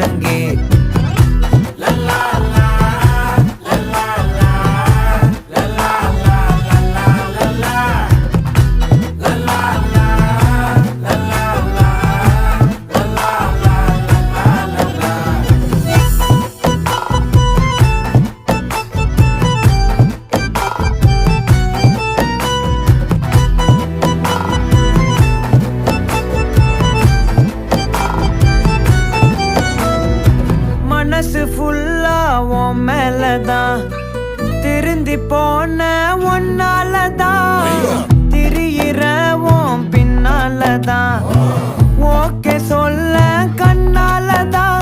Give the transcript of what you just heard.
முழங்கே மனசு ஃபுல்லா உன் மேலதான் திருந்தி போன ஒன்னாலதான் திரியிற உன் பின்னாலதான் ஓகே சொல்ல கண்ணாலதான்